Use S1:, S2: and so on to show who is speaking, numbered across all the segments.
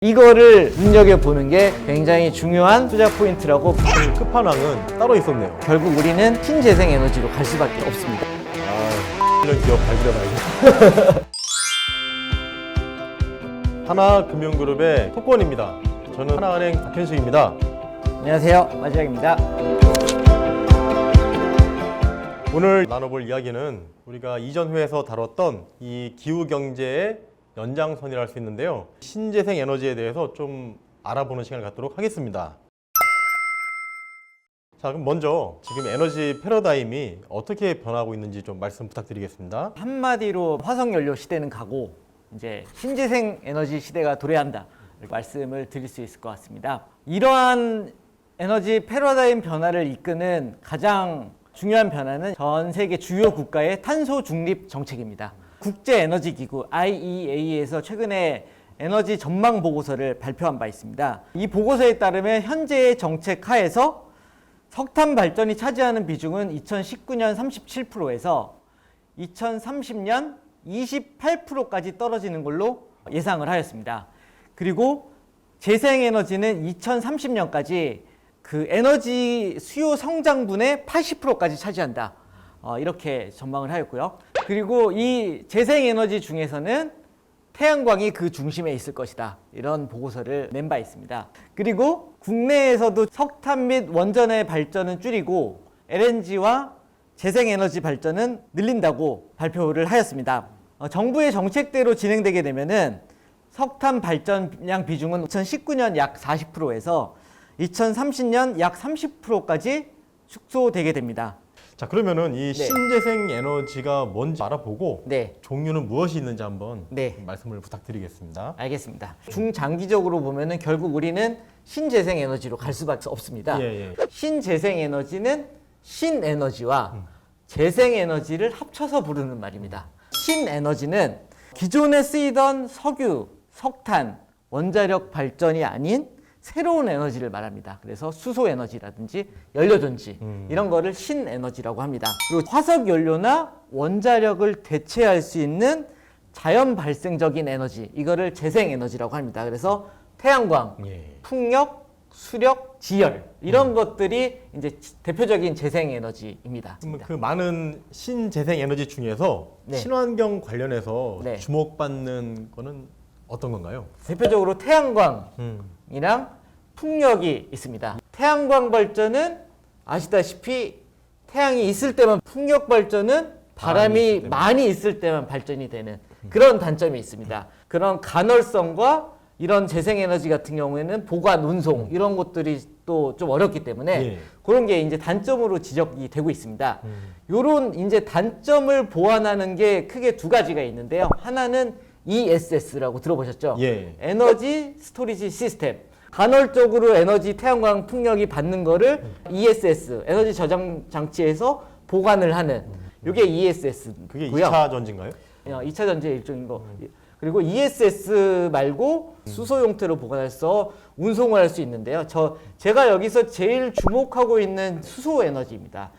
S1: 이거를 눈여겨보는 게 굉장히 중요한 투자 포인트라고.
S2: 그 끝판왕은 따로 있었네요.
S1: 결국 우리는 신재생 에너지로 갈 수밖에 없습니다.
S2: 이런 기업 발굴해봐야겠다. 하나금융그룹의 토권입니다. 저는 하나은행 박현식입니다.
S1: 안녕하세요, 마지막입니다.
S2: 오늘 나눠볼 이야기는 우리가 이전 회에서 다뤘던 이 기후경제의 연장선이라 할 수 있는데요. 신재생 에너지에 대해서 좀 알아보는 시간을 갖도록 하겠습니다. 자, 그럼 먼저 지금 에너지 패러다임이 어떻게 변하고 있는지 좀 말씀 부탁드리겠습니다.
S1: 한마디로 화석연료 시대는 가고 이제 신재생 에너지 시대가 도래한다 말씀을 드릴 수 있을 것 같습니다. 이러한 에너지 패러다임 변화를 이끄는 가장 중요한 변화는 전 세계 주요 국가의 탄소 중립 정책입니다. 국제에너지기구 IEA에서 최근에 에너지 전망 보고서를 발표한 바 있습니다. 이 보고서에 따르면 현재의 정책 하에서 석탄 발전이 차지하는 비중은 2019년 37%에서 2030년 28%까지 떨어지는 걸로 예상을 하였습니다. 그리고 재생에너지는 2030년까지 그 에너지 수요 성장분의 80%까지 차지한다. 이렇게 전망을 하였고요. 그리고 이 재생에너지 중에서는 태양광이 그 중심에 있을 것이다. 이런 보고서를 낸 바 있습니다. 그리고 국내에서도 석탄 및 원전의 발전은 줄이고 LNG와 재생에너지 발전은 늘린다고 발표를 하였습니다. 정부의 정책대로 진행되게 되면은 석탄 발전량 비중은 2019년 약 40%에서 2030년 약 30%까지 축소되게 됩니다.
S2: 자, 그러면은 이 신재생 에너지가 뭔지 알아보고 종류는 무엇이 있는지 한번 말씀을 부탁드리겠습니다.
S1: 알겠습니다. 중장기적으로 보면은 결국 우리는 신재생 에너지로 갈 수밖에 없습니다. 신재생 에너지는 신에너지와 재생 에너지를 합쳐서 부르는 말입니다. 신에너지는 기존에 쓰이던 석유, 석탄, 원자력 발전이 아닌 새로운 에너지를 말합니다. 그래서 수소 에너지라든지 연료전지 이런 거를 신에너지라고 합니다. 그리고 화석 연료나 원자력을 대체할 수 있는 자연 발생적인 에너지, 이거를 재생 에너지라고 합니다. 그래서 태양광, 풍력, 수력, 지열 이런 것들이 이제 대표적인 재생 에너지입니다.
S2: 그 많은 신재생 에너지 중에서 친환경 관련해서 주목받는 거는 어떤 건가요?
S1: 대표적으로 태양광이랑 풍력이 있습니다. 태양광 발전은 아시다시피 태양이 있을 때만, 풍력 발전은 바람이 많이 있을 때만 발전이 되는 그런 단점이 있습니다. 그런 간헐성과 이런 재생에너지 같은 경우에는 보관, 운송 이런 것들이 또 좀 어렵기 때문에 그런 게 이제 단점으로 지적이 되고 있습니다. 요런 이제 단점을 보완하는 게 크게 두 가지가 있는데요. 하나는 ESS라고 들어보셨죠? 에너지 스토리지 시스템. 간헐적으로 에너지 태양광 풍력이 받는 거를 ESS, 에너지 저장 장치에서 보관을 하는 이게 ESS고요.
S2: 그게 2차 전지인가요?
S1: 2차 전지의 일종인 거. 그리고 ESS 말고 수소 형태로 보관해서 운송을 할 수 있는데요. 제가 여기서 제일 주목하고 있는 수소 에너지입니다.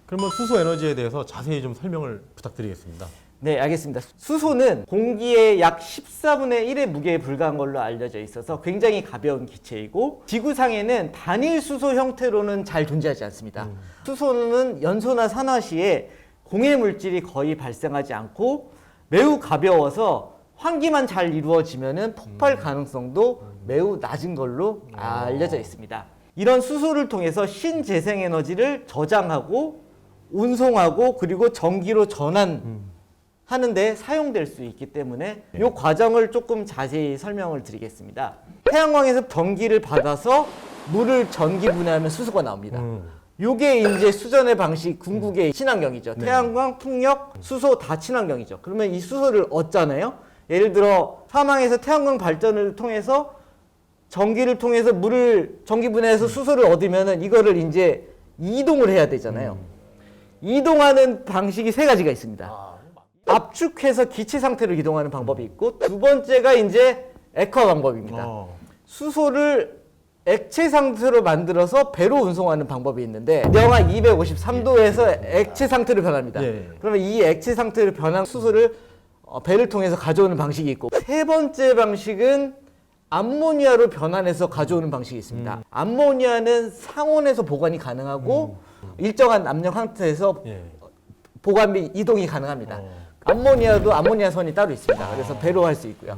S2: 그러면 수소 에너지에 대해서 자세히 좀 설명을 부탁드리겠습니다.
S1: 네, 알겠습니다. 수소는 공기의 약 14분의 1의 무게에 불과한 걸로 알려져 있어서 굉장히 가벼운 기체이고 지구상에는 단일 수소 형태로는 잘 존재하지 않습니다. 수소는 연소나 산화 시에 공해 물질이 거의 발생하지 않고 매우 가벼워서 환기만 잘 이루어지면은 폭발 가능성도 매우 낮은 걸로 알려져 있습니다. 이런 수소를 통해서 신재생 에너지를 저장하고 운송하고 그리고 전기로 하는데 사용될 수 있기 때문에 이 과정을 조금 자세히 설명을 드리겠습니다. 태양광에서 전기를 받아서 물을 전기 분해하면 수소가 나옵니다. 요게 이제 수전의 방식, 궁극의 친환경이죠. 태양광, 풍력, 수소 다 친환경이죠. 그러면 이 수소를 얻잖아요. 예를 들어 사망에서 태양광 발전을 통해서 전기를 통해서 물을 전기 분해해서 수소를 얻으면은 이거를 이제 이동을 해야 되잖아요. 이동하는 방식이 세 가지가 있습니다. 압축해서 기체 상태로 이동하는 방법이 있고 두 번째가 이제 액화 방법입니다. 수소를 액체 상태로 만들어서 배로 운송하는 방법이 있는데 영하 253도에서 액체 상태로 변합니다. 그러면 이 액체 상태로 변한 수소를 배를 통해서 가져오는 방식이 있고 세 번째 방식은 암모니아로 변환해서 가져오는 방식이 있습니다. 암모니아는 상온에서 보관이 가능하고 일정한 압력 상태에서
S2: 예.
S1: 보관 및 이동이 가능합니다. 암모니아도 암모니아선이 따로 있습니다. 그래서 배로 할 수 있고요.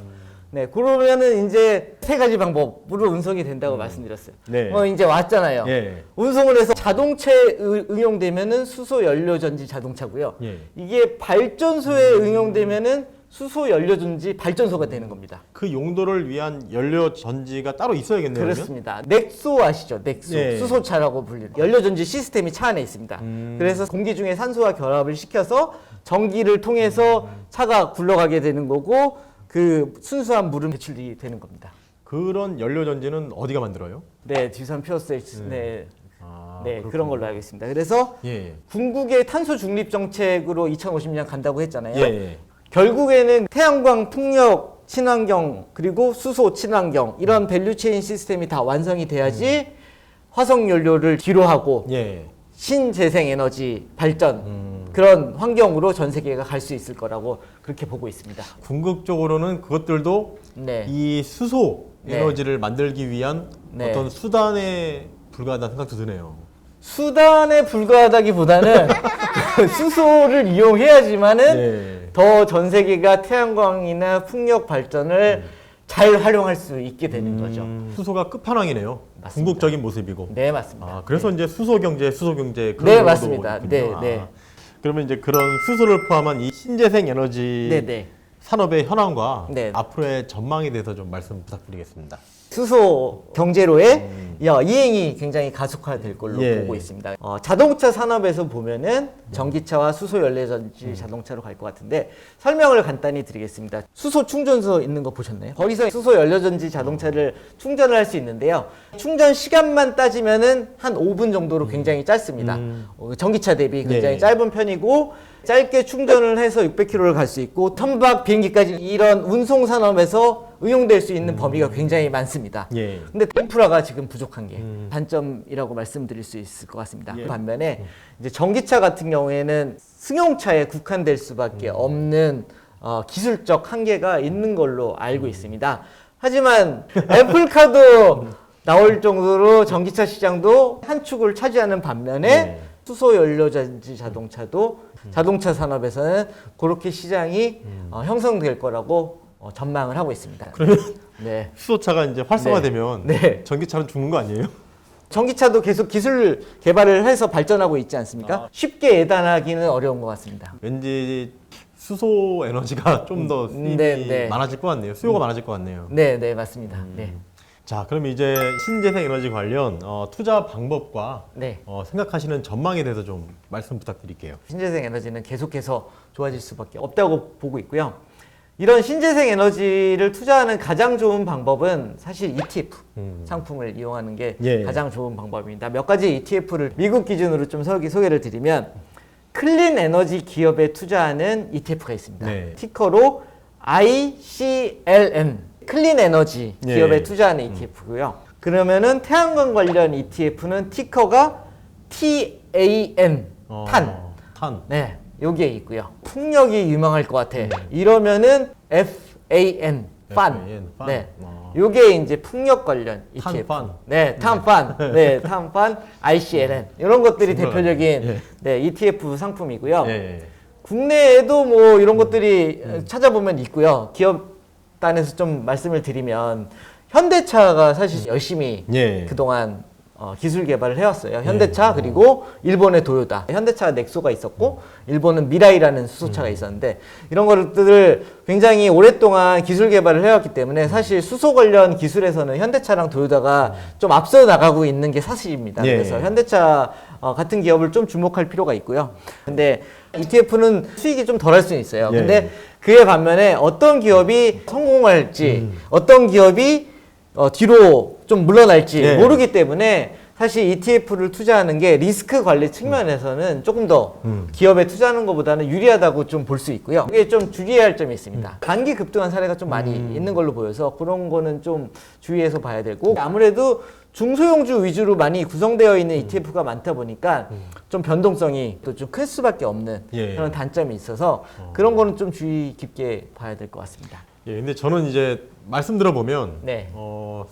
S1: 네, 그러면은 이제 세 가지 방법으로 운송이 된다고 말씀드렸어요.
S2: 네.
S1: 이제 왔잖아요.
S2: 예.
S1: 운송을 해서 자동차에 응용되면은 수소 연료 전지 자동차고요.
S2: 예.
S1: 이게 발전소에 응용되면은 수소 연료 전지 발전소가 되는 겁니다.
S2: 그 용도를 위한 연료 전지가 따로 있어야겠네요. 그러면?
S1: 그렇습니다. 넥소 아시죠? 넥소.
S2: 예.
S1: 수소차라고 불리는 연료 전지 시스템이 차 안에 있습니다. 그래서 공기 중에 산소와 결합을 시켜서 전기를 통해서 차가 굴러가게 되는 거고 그 순수한 물은 배출이 되는 겁니다.
S2: 그런 연료 전지는 어디가 만들어요?
S1: 네, 뒤선 퓨어셀. 네.
S2: 아,
S1: 네,
S2: 그렇군요.
S1: 그런 걸로 알고 있습니다. 그래서
S2: 예.
S1: 궁극의 탄소 중립 정책으로 2050년 간다고 했잖아요.
S2: 예.
S1: 결국에는 태양광, 풍력, 친환경, 그리고 수소, 친환경 이런 밸류체인 시스템이 다 완성이 돼야지 화석 연료를 뒤로 하고
S2: 예.
S1: 신재생 에너지 발전 그런 환경으로 전 세계가 갈 수 있을 거라고 그렇게 보고 있습니다.
S2: 궁극적으로는 그것들도
S1: 네.
S2: 이 수소
S1: 네.
S2: 에너지를 만들기 위한
S1: 네.
S2: 어떤 수단에 불과하다는 생각도 드네요.
S1: 수단에 불과하다기보다는 수소를 이용해야지만은
S2: 예.
S1: 더 전 세계가 태양광이나 풍력 발전을 잘 활용할 수 있게 되는 거죠.
S2: 수소가 끝판왕이네요.
S1: 맞습니다.
S2: 궁극적인 모습이고.
S1: 네, 맞습니다.
S2: 아, 그래서 이제 수소 경제 그런
S1: 네,
S2: 용어도
S1: 맞습니다.
S2: 있군요.
S1: 네,
S2: 아,
S1: 네.
S2: 그러면 이제 그런 수소를 포함한 이 신재생 에너지
S1: 네, 네.
S2: 산업의 현황과
S1: 네.
S2: 앞으로의 전망에 대해서 좀 말씀 부탁드리겠습니다.
S1: 수소 경제로의 이행이 굉장히 가속화될 걸로
S2: 예.
S1: 보고 있습니다. 자동차 산업에서 보면은 전기차와 수소 연료전지 자동차로 갈 것 같은데 설명을 간단히 드리겠습니다. 수소 충전소 있는 거 보셨나요? 거기서 수소 연료전지 자동차를 충전을 할 수 있는데요. 충전 시간만 따지면은 한 5분 정도로 굉장히 짧습니다. 전기차 대비 굉장히
S2: 예.
S1: 짧은 편이고 짧게 충전을 해서 600km를 갈 수 있고 선박 비행기까지 이런 운송 산업에서 응용될 수 있는 범위가 굉장히 많습니다.
S2: 예.
S1: 근데 인프라가 지금 부족한 게 단점이라고 말씀드릴 수 있을 것 같습니다.
S2: 예.
S1: 반면에 이제 전기차 같은 경우에는 승용차에 국한될 수밖에 없는 기술적 한계가 있는 걸로 알고 있습니다. 하지만 애플카도 나올 정도로 전기차 시장도 한 축을 차지하는 반면에
S2: 예.
S1: 수소 연료전지 자동차도 자동차 산업에서는 그렇게 시장이 형성될 거라고 전망을 하고 있습니다.
S2: 그러면
S1: 네.
S2: 수소차가 이제 활성화되면
S1: 네.
S2: 전기차는 죽는 거 아니에요?
S1: 전기차도 계속 기술 개발을 해서 발전하고 있지 않습니까? 쉽게 예단하기는 어려운 것 같습니다.
S2: 왠지 수소 에너지가 좀 더 수입이
S1: 네, 네.
S2: 많아질 것 같네요. 수요가 많아질 것 같네요.
S1: 네, 네, 맞습니다. 네.
S2: 자, 그럼 이제 신재생 에너지 관련 투자 방법과
S1: 네.
S2: 생각하시는 전망에 대해서 좀 말씀 부탁드릴게요.
S1: 신재생 에너지는 계속해서 좋아질 수밖에 없다고 보고 있고요. 이런 신재생 에너지를 투자하는 가장 좋은 방법은 사실 ETF 상품을 이용하는 게
S2: 예.
S1: 가장 좋은 방법입니다. 몇 가지 ETF를 미국 기준으로 좀 소개를 드리면 클린 에너지 기업에 투자하는 ETF가 있습니다.
S2: 네.
S1: 티커로 ICLN 클린 에너지
S2: 예.
S1: 기업에 투자하는 ETF고요. 그러면은 태양광 관련 ETF는 티커가 TAN 탄.
S2: 탄.
S1: 네, 여기에 있고요. 풍력이 유명할 것 같아. 이러면은 FAN, 판.
S2: FAN, 판.
S1: 네, 요게 이제 풍력 관련 ETF.
S2: 탄판.
S1: 네, 탄판. 네, 탄판, ICLN 이런 것들이
S2: 정말,
S1: 대표적인
S2: 예.
S1: 네, ETF 상품이고요.
S2: 예.
S1: 국내에도 뭐 이런 것들이 찾아보면 있고요. 기업단에서 좀 말씀을 드리면 현대차가 사실 열심히
S2: 예.
S1: 그동안 기술 개발을 해왔어요. 현대차 그리고 일본의 도요타. 현대차가 넥소가 있었고 일본은 미라이라는 수소차가 있었는데 이런 것들을 굉장히 오랫동안 기술 개발을 해왔기 때문에 사실 수소 관련 기술에서는 현대차랑 도요타가 좀 앞서 나가고 있는 게 사실입니다.
S2: 예.
S1: 그래서 현대차 같은 기업을 좀 주목할 필요가 있고요. 근데 ETF는 수익이 좀 덜할 수는 있어요.
S2: 예.
S1: 근데 그에 반면에 어떤 기업이 성공할지 어떤 기업이 뒤로 좀 물러날지
S2: 예.
S1: 모르기 때문에 사실 ETF를 투자하는 게 리스크 관리 측면에서는 조금 더 기업에 투자하는 것보다는 유리하다고 좀 볼 수 있고요. 이게 좀 주의해야 할 점이 있습니다. 단기 급등한 사례가 좀 많이 있는 걸로 보여서 그런 거는 좀 주의해서 봐야 되고 아무래도 중소형주 위주로 많이 구성되어 있는 ETF가 많다 보니까 좀 변동성이 또 좀 클 수밖에 없는
S2: 예.
S1: 그런 단점이 있어서 그런 거는 좀 주의 깊게 봐야 될 것 같습니다.
S2: 예, 근데 저는 이제 말씀 들어보면
S1: 네.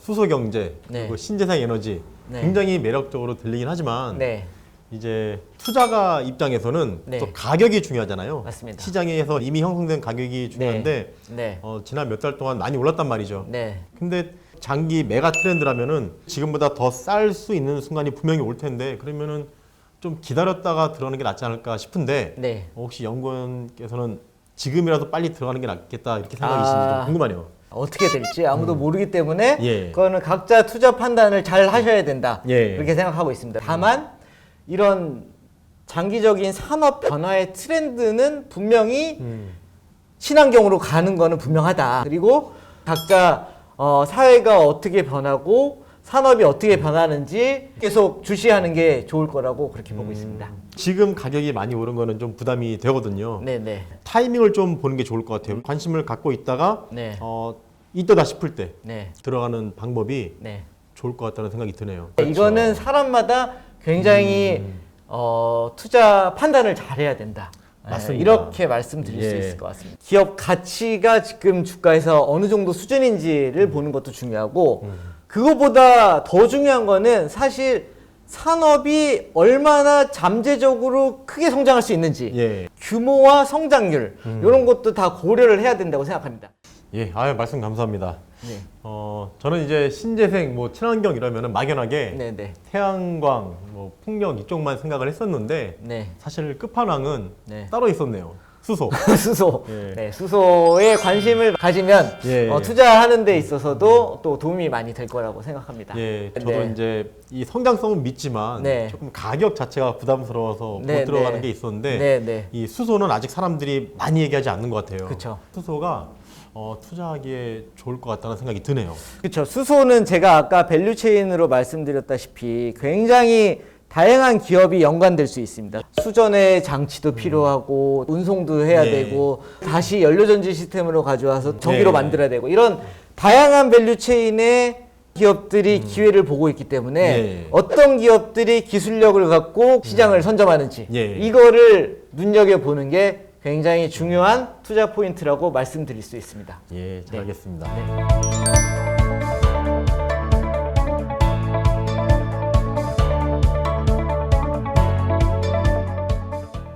S2: 수소 경제
S1: 네.
S2: 그리고 신재생 에너지
S1: 네.
S2: 굉장히 매력적으로 들리긴 하지만
S1: 네.
S2: 이제 투자가 입장에서는
S1: 네.
S2: 또 가격이 중요하잖아요.
S1: 맞습니다.
S2: 시장에서 이미 형성된 가격이 중요한데
S1: 네.
S2: 지난 몇 달 동안 많이 올랐단 말이죠.
S1: 네.
S2: 근데 장기 메가 트렌드라면은 지금보다 더 쌀 수 있는 순간이 분명히 올 텐데 그러면은 좀 기다렸다가 들어가는 게 낫지 않을까 싶은데
S1: 네.
S2: 혹시 연구원께서는 지금이라도 빨리 들어가는 게 낫겠다 이렇게 생각이신지 좀 궁금하네요.
S1: 어떻게 될지 아무도 모르기 때문에
S2: 예.
S1: 그거는 각자 투자 판단을 잘 하셔야 된다.
S2: 예.
S1: 그렇게 생각하고 있습니다. 다만 이런 장기적인 산업 변화의 트렌드는 분명히 친환경으로 가는 거는 분명하다. 그리고 각자 사회가 어떻게 변하고 산업이 어떻게 변하는지 계속 주시하는 게 좋을 거라고 그렇게 보고 있습니다.
S2: 지금 가격이 많이 오른 거는 좀 부담이 되거든요.
S1: 네네.
S2: 타이밍을 좀 보는 게 좋을 것 같아요. 관심을 갖고 있다가
S1: 네.
S2: 이때다 싶을 때
S1: 네.
S2: 들어가는 방법이
S1: 네.
S2: 좋을 것 같다는 생각이 드네요.
S1: 이거는 사람마다 굉장히 투자 판단을 잘해야 된다.
S2: 맞습니다.
S1: 이렇게 말씀드릴 수
S2: 예.
S1: 있을 것 같습니다. 기업 가치가 지금 주가에서 어느 정도 수준인지를 보는 것도 중요하고 그거보다 더 중요한 거는 사실 산업이 얼마나 잠재적으로 크게 성장할 수 있는지
S2: 예.
S1: 규모와 성장률 이런 것도 다 고려를 해야 된다고 생각합니다.
S2: 예, 말씀 감사합니다.
S1: 네.
S2: 저는 이제 신재생, 친환경 이러면은 막연하게
S1: 네네.
S2: 태양광, 풍력 이쪽만 생각을 했었는데
S1: 네.
S2: 사실 끝판왕은
S1: 네.
S2: 따로 있었네요. 수소.
S1: 수소.
S2: 예.
S1: 네, 수소에 관심을 가지면
S2: 예.
S1: 투자하는 데 있어서도 또 도움이 많이 될 거라고 생각합니다.
S2: 예, 저도
S1: 네.
S2: 이제 이 성장성은 믿지만
S1: 네.
S2: 조금 가격 자체가 부담스러워서
S1: 네,
S2: 못 들어가는
S1: 네.
S2: 게 있었는데
S1: 네, 네.
S2: 이 수소는 아직 사람들이 많이 얘기하지 않는 것 같아요.
S1: 그쵸.
S2: 수소가 투자하기에 좋을 것 같다는 생각이 드네요.
S1: 그렇죠. 수소는 제가 아까 밸류체인으로 말씀드렸다시피 굉장히 다양한 기업이 연관될 수 있습니다. 수전의 장치도 필요하고 운송도 해야
S2: 네.
S1: 되고 다시 연료전지 시스템으로 가져와서 전기로
S2: 네.
S1: 만들어야 되고 이런 다양한 밸류체인의 기업들이 기회를 보고 있기 때문에
S2: 네.
S1: 어떤 기업들이 기술력을 갖고 시장을 선점하는지
S2: 예.
S1: 이거를 눈여겨보는 게 굉장히 중요한 투자 포인트라고 말씀드릴 수 있습니다.
S2: 예, 잘
S1: 네.
S2: 알겠습니다.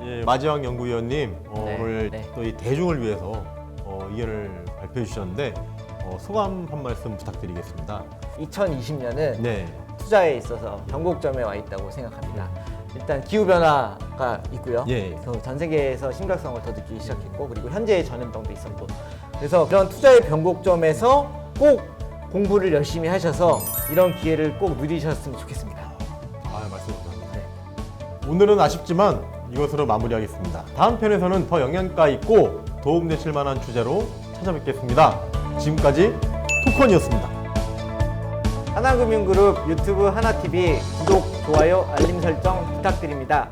S2: 예, 마지막 연구위원님
S1: 네,
S2: 오늘
S1: 네.
S2: 또 이 대중을 위해서 의견을 발표해 주셨는데 소감 한 말씀 부탁드리겠습니다.
S1: 2020년은
S2: 네,
S1: 투자에 있어서 변곡점에 와 있다고 생각합니다. 일단 기후 변화가 있고요.
S2: 예.
S1: 전 세계에서 심각성을 더 느끼기 시작했고 그리고 현재의 전염병도 있었고 그래서 그런 투자의 변곡점에서 꼭 공부를 열심히 하셔서 이런 기회를 꼭 누리셨으면 좋겠습니다.
S2: 말씀 감사합니다.
S1: 네.
S2: 오늘은 아쉽지만 이것으로 마무리하겠습니다. 다음 편에서는 더 영양가 있고 도움되실 만한 주제로 찾아뵙겠습니다. 지금까지 투컨이었습니다.
S1: 하나금융그룹 유튜브 하나TV 구독, 좋아요, 알림 설정 부탁드립니다.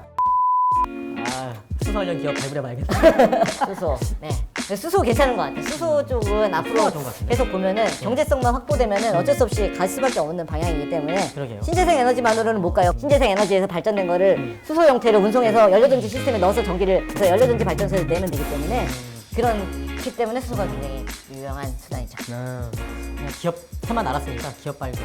S3: 수소 관련 기업 발굴해봐야겠다.
S4: 수소. 네. 수소 괜찮은 것 같아요. 수소 쪽은 앞으로
S3: 수소가 좋은 것 같습니다.
S4: 계속 보면은 경제성만 확보되면은 어쩔 수 없이 갈 수밖에 없는 방향이기 때문에
S3: 그러게요.
S4: 신재생 에너지만으로는 못 가요. 신재생 에너지에서 발전된 거를 수소 형태로 운송해서 연료전지 시스템에 넣어서 전기를 그래서 연료전지 발전소에 내면 되기 때문에 그렇기 때문에 수소가 굉장히 유용한 수단이죠.
S3: 그냥 기업 테만 알았으니까 기업 발굴